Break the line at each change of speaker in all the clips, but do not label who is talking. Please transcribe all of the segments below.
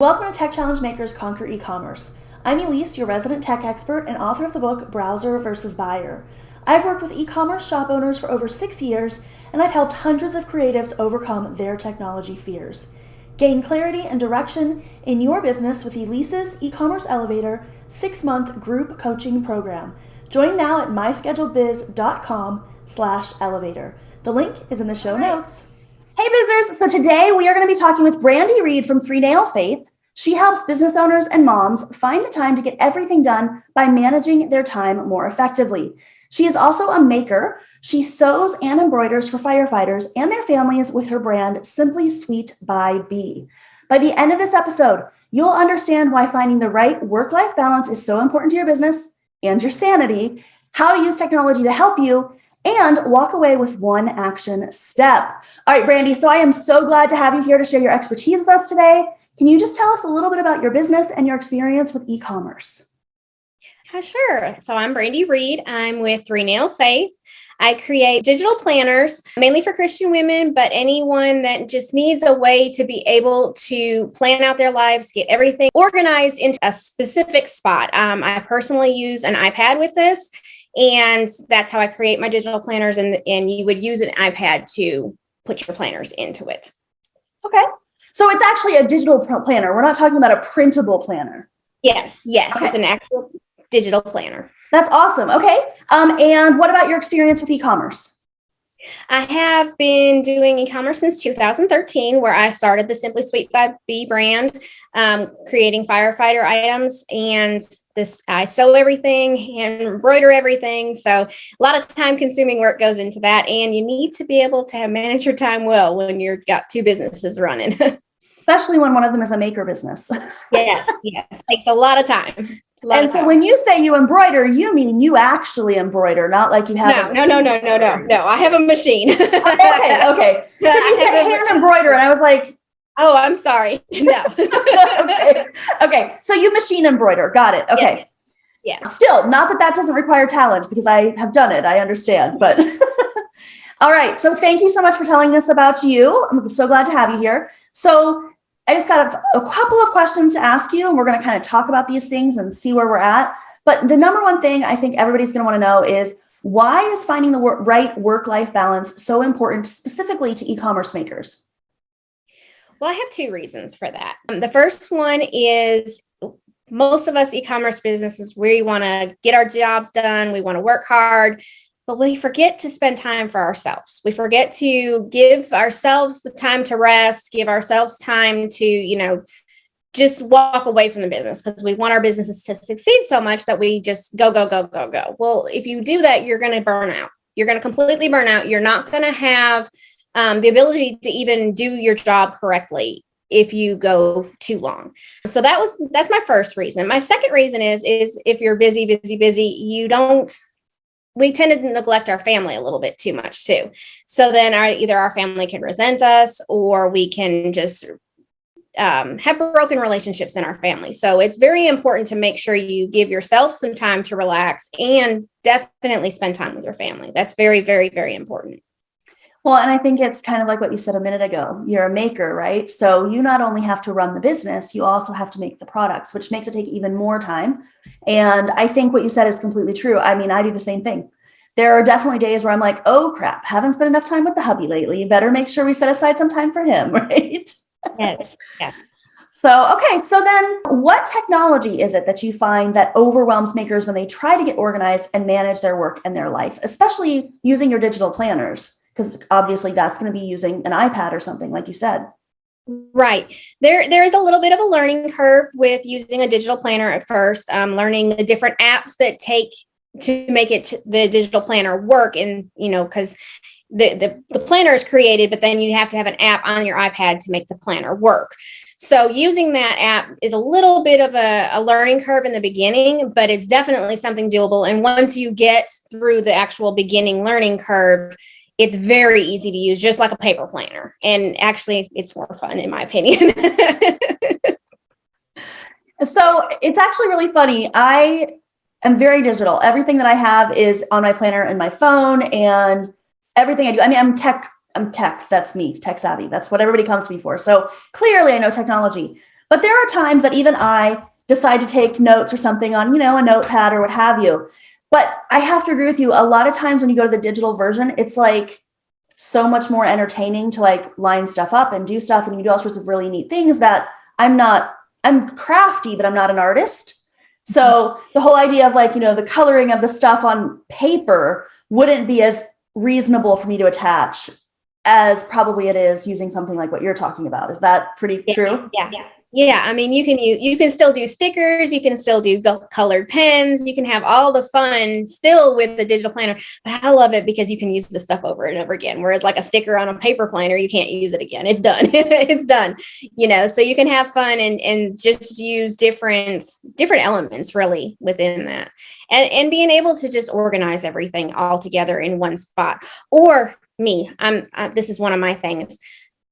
Welcome to Tech Challenge Makers Conquer E-commerce. I'm ELISE, your resident tech expert and author of the book Browser versus Buyer. I've worked with e-commerce shop owners for over 6 years, and I've helped hundreds of creatives overcome their technology fears. Gain clarity and direction in your business with ELISE's E-commerce Elevator 6-month group coaching program. Join now at MyScheduledBiz.com/elevator. The link is in the show notes. Hey Bizzers, so today we are going to be talking with Brandi Reid from 3 Nail Faith. She helps business owners and moms find the time to get everything done by managing their time more effectively. She is also a maker. She sews and embroiders for firefighters and their families with her brand Simply Sweet by Bee. By the end of this episode, you'll understand why finding the right work-life balance is so important to your business and your sanity, how to use technology to help you, and walk away with one action step. All right, Brandi, so I am so glad to have you here to share your expertise with us today. Can you just tell us a little bit about your business and your experience with e-commerce?
Sure. So I'm Brandi Reid. I'm with 3 Nail Faith. I create digital planners, mainly for Christian women, but anyone that just needs a way to be able to plan out their lives, get everything organized into a specific spot. I personally use an iPad with this, and that's how I create my digital planners. And you would use an iPad to put your planners into it.
Okay. So it's actually a digital planner. We're not talking about a printable planner.
Yes.
Okay.
It's an actual digital planner.
That's awesome. Okay. And what about your experience with e-commerce?
I have been doing e-commerce since 2013, where I started the Simply Sweet by Bee brand, creating firefighter items. And I sew everything and embroider everything. So a lot of time-consuming work goes into that. And you need to be able to manage your time well when you've got 2 businesses running.
Especially when one of them is a maker business.
Yes. Takes a lot of time.
And so when you say you embroider, you mean you actually embroider, not like you have
No. I have a machine.
Okay. Because you said hand embroider, and I was like,
oh, I'm sorry. No.
Okay. So you machine embroider. Got it. Okay.
Yeah.
Still, not that doesn't require talent, because I have done it. I understand. But all right. So thank you so much for telling us about you. I'm so glad to have you here. So I just got a couple of questions to ask you, and we're going to kind of talk about these things and see where we're at. But the number one thing I think everybody's going to want to know is, why is finding the right work-life balance so important, specifically to e-commerce makers?
Well, I have 2 reasons for that. The first one is, most of us e-commerce businesses, we want to get our jobs done. We want to work hard, but we forget to spend time for ourselves. We forget to give ourselves the time to rest, give ourselves time to, just walk away from the business, because we want our businesses to succeed so much that we just go. Well, if you do that, you're going to burn out. You're going to completely burn out. You're not going to have the ability to even do your job correctly if you go too long. So that's my first reason. My second reason is if you're busy, we tend to neglect our family a little bit too much too. So then either our family can resent us, or we can just have broken relationships in our family. So it's very important to make sure you give yourself some time to relax, and definitely spend time with your family. That's very, very, very important.
Well, and I think it's kind of like what you said a minute ago. You're a maker, right? So you not only have to run the business, you also have to make the products, which makes it take even more time. And I think what you said is completely true. I mean, I do the same thing. There are definitely days where I'm like, oh crap, haven't spent enough time with the hubby lately. Better make sure we set aside some time for him, right?
Yes.
So, okay. So then what technology is it that you find that overwhelms makers when they try to get organized and manage their work and their life, especially using your digital planners? Because obviously that's going to be using an iPad or something, like you said.
Right. There is a little bit of a learning curve with using a digital planner at first, learning the different apps that take to make the digital planner work. And, because the planner is created, but then you have to have an app on your iPad to make the planner work. So using that app is a little bit of a learning curve in the beginning, but it's definitely something doable. And once you get through the actual beginning learning curve, it's very easy to use, just like a paper planner. And actually, it's more fun, in my opinion.
So it's actually really funny. I am very digital. Everything that I have is on my planner and my phone, and everything I do. I mean, I'm tech. That's me, tech savvy. That's what everybody comes to me for. So clearly I know technology. But there are times that even I decide to take notes or something on, a notepad or what have you. But I have to agree with you. A lot of times when you go to the digital version, it's like so much more entertaining to like line stuff up and do stuff. And you do all sorts of really neat things that I'm crafty, but I'm not an artist. So the whole idea of like, the coloring of the stuff on paper wouldn't be as reasonable for me to attach as probably it is using something like what you're talking about. Is that pretty true?
Yeah. I mean, you can still do stickers, you can still do colored pens, you can have all the fun still with the digital planner. But I love it because you can use the stuff over and over again. Whereas like a sticker on a paper planner, you can't use it again. It's done. It's done. So you can have fun and just use different elements really within that. And being able to just organize everything all together in one spot. Or me, this is one of my things.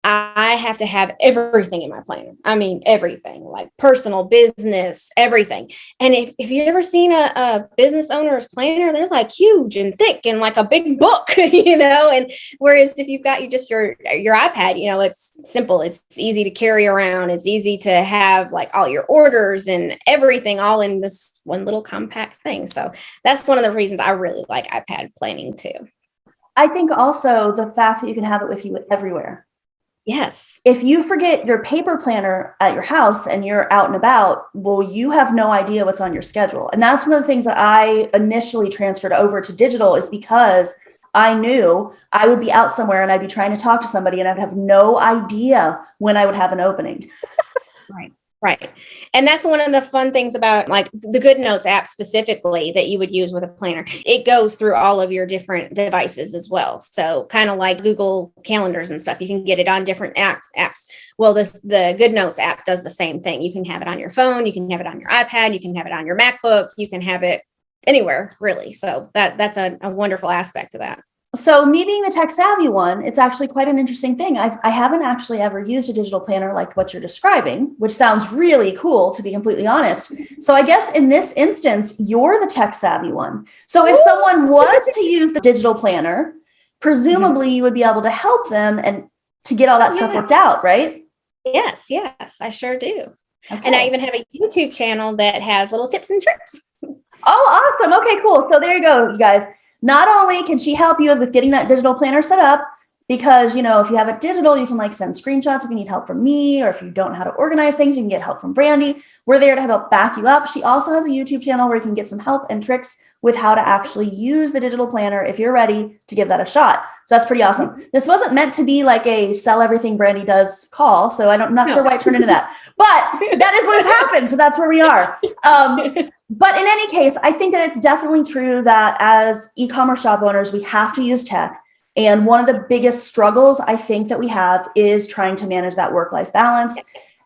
I have to have everything in my planner. I mean, everything, like personal, business, everything. And if you ever seen a business owner's planner, they're like huge and thick and like a big book, and whereas if you've got your iPad, it's simple. It's easy to carry around. It's easy to have like all your orders and everything all in this one little compact thing. So that's one of the reasons I really like iPad planning too.
I think also the fact that you can have it with you everywhere.
Yes.
If you forget your paper planner at your house and you're out and about, well, you have no idea what's on your schedule. And that's one of the things that I initially transferred over to digital, is because I knew I would be out somewhere and I'd be trying to talk to somebody and I'd have no idea when I would have an opening.
Right. And that's one of the fun things about like the Good Notes app specifically that you would use with a planner. It goes through all of your different devices as well. So kind of like Google calendars and stuff, you can get it on different apps. Well, the Good Notes app does the same thing. You can have it on your phone. You can have it on your iPad. You can have it on your MacBook. You can have it anywhere really. So that's a wonderful aspect of that.
So me being the tech savvy one, it's actually quite an interesting thing. I haven't actually ever used a digital planner like what you're describing, which sounds really cool, to be completely honest. So I guess in this instance, you're the tech savvy one. So if someone was to use the digital planner, presumably you would be able to help them and to get all that stuff worked out, right?
Yes, I sure do. Okay. And I even have a YouTube channel that has little tips and tricks.
Oh, awesome. Okay, cool. So there you go, you guys. Not only can she help you with getting that digital planner set up, because, if you have it digital, you can like send screenshots if you need help from me, or if you don't know how to organize things, you can get help from Brandi. We're there to help back you up. She also has a YouTube channel where you can get some help and tricks with how to actually use the digital planner if you're ready to give that a shot. So that's pretty awesome. This wasn't meant to be like a sell everything Brandi does call. So I'm not sure why it turned into that, but that is what has happened. So that's where we are. But in any case, I think that it's definitely true that as e-commerce shop owners, we have to use tech. And one of the biggest struggles I think that we have is trying to manage that work-life balance.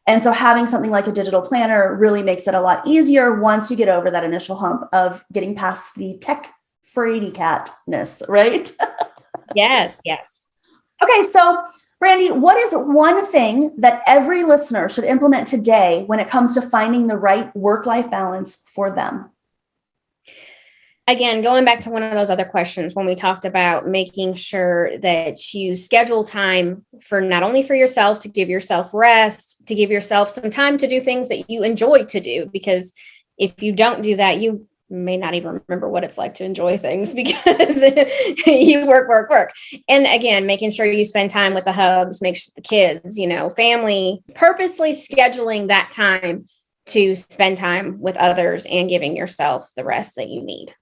And so having something like a digital planner really makes it a lot easier once you get over that initial hump of getting past the tech fraidy catness, right?
Yes.
Okay, so Brandi, what is one thing that every listener should implement today when it comes to finding the right work-life balance for them?
Again, going back to one of those other questions when we talked about making sure that you schedule time for not only for yourself, to give yourself rest, to give yourself some time to do things that you enjoy to do, because if you don't do that, you may not even remember what it's like to enjoy things because you work. And again, making sure you spend time with the hubs, make sure the kids, family, purposely scheduling that time to spend time with others and giving yourself the rest that you need.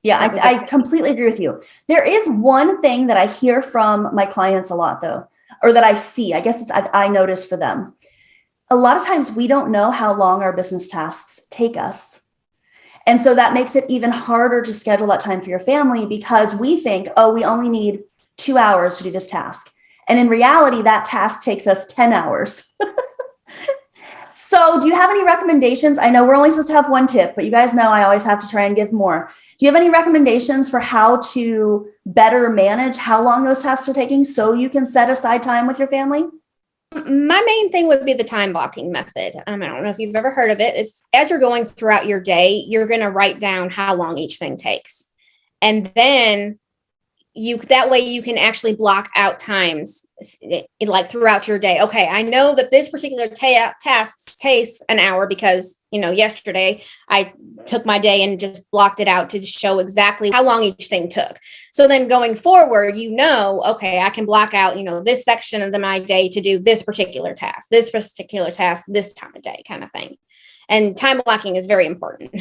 Yeah, I completely agree with you. There is one thing that I hear from my clients a lot though, or that I see, I guess I notice for them. A lot of times we don't know how long our business tasks take us. And so that makes it even harder to schedule that time for your family, because we think, we only need 2 hours to do this task. And in reality, that task takes us 10 hours. So do you have any recommendations? I know we're only supposed to have one tip, but you guys know I always have to try and give more. Do you have any recommendations for how to better manage how long those tasks are taking so you can set aside time with your family?
My main thing would be the time blocking method. I don't know if you've ever heard of it. It's as you're going throughout your day, you're going to write down how long each thing takes. And then that way you can actually block out times like throughout your day. Okay, I know that this particular task takes an hour because, yesterday I took my day and just blocked it out to show exactly how long each thing took. So then going forward, okay, I can block out, this section of my day to do this particular task, this time of day kind of thing. And time blocking is very important.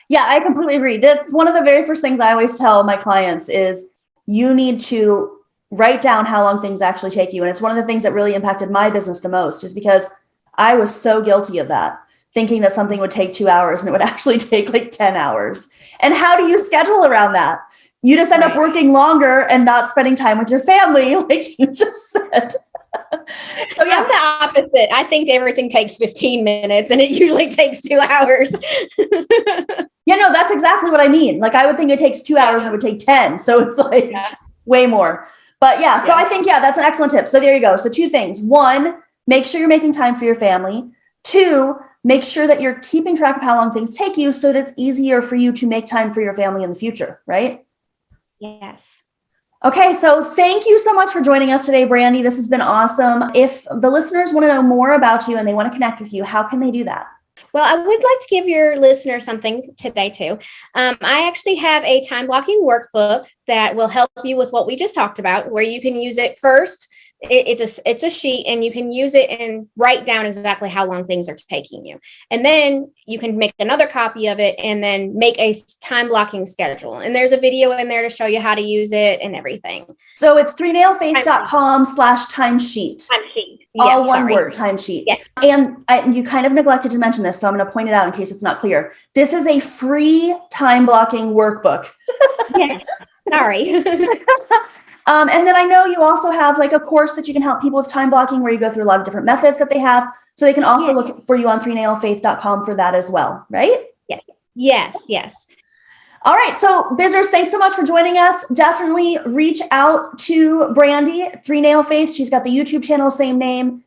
Yeah, I completely agree. That's one of the very first things I always tell my clients is you need to write down how long things actually take you. And it's one of the things that really impacted my business the most, is because I was so guilty of that, thinking that something would take 2 hours and it would actually take like 10 hours. And how do you schedule around that? You just end up working longer and not spending time with your family, like you just said.
So yeah, I'm the opposite. I think everything takes 15 minutes and it usually takes 2 hours.
Yeah, no, that's exactly what I mean. Like I would think it takes 2 hours and it would take 10. So it's like way more. But so I think, that's an excellent tip. So there you go. So 2 things. 1, make sure you're making time for your family. 2, make sure that you're keeping track of how long things take you so that it's easier for you to make time for your family in the future, right?
Yes.
Okay, so thank you so much for joining us today, Brandi. This has been awesome. If the listeners want to know more about you and they want to connect with you, how can they do that?
Well, I would like to give your listener something today too. I actually have a time blocking workbook that will help you with what we just talked about, where you can use it first. It's a sheet and you can use it and write down exactly how long things are taking you. And then you can make another copy of it and then make a time blocking schedule. And there's a video in there to show you how to use it and everything.
So it's 3nailfaith.com/timesheet. All one word, timesheet.
Yes.
And you kind of neglected to mention this, so I'm going to point it out in case it's not clear. This is a free time blocking workbook.
Yeah. Sorry.
And then I know you also have like a course that you can help people with time blocking where you go through a lot of different methods that they have. So they can also look for you on 3nailfaith.com for that as well, right?
Yes.
All right. So Bizzers, thanks so much for joining us. Definitely reach out to Brandi, 3nailfaith. She's got the YouTube channel, same name,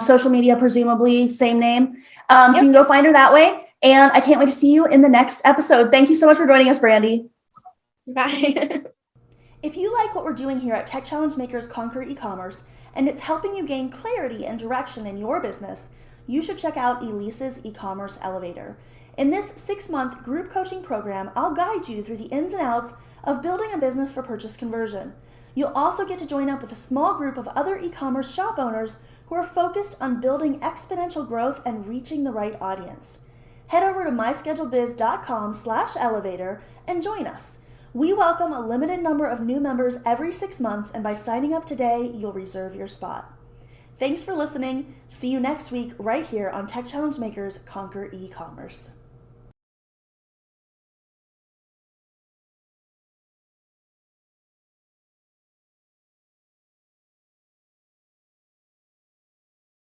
social media, presumably same name. So you can go find her that way. And I can't wait to see you in the next episode. Thank you so much for joining us, Brandi.
Bye.
If you like what we're doing here at Tech Challenge Makers Conquer E-commerce and it's helping you gain clarity and direction in your business, you should check out ELISE's e-commerce elevator. In this 6-month group coaching program, I'll guide you through the ins and outs of building a business for purchase conversion. You'll also get to join up with a small group of other e-commerce shop owners who are focused on building exponential growth and reaching the right audience. Head over to myscheduledbiz.com/elevator and join us. We welcome a limited number of new members every 6 months, and by signing up today, you'll reserve your spot. Thanks for listening. See you next week right here on Tech Challenge Makers Conquer E-commerce.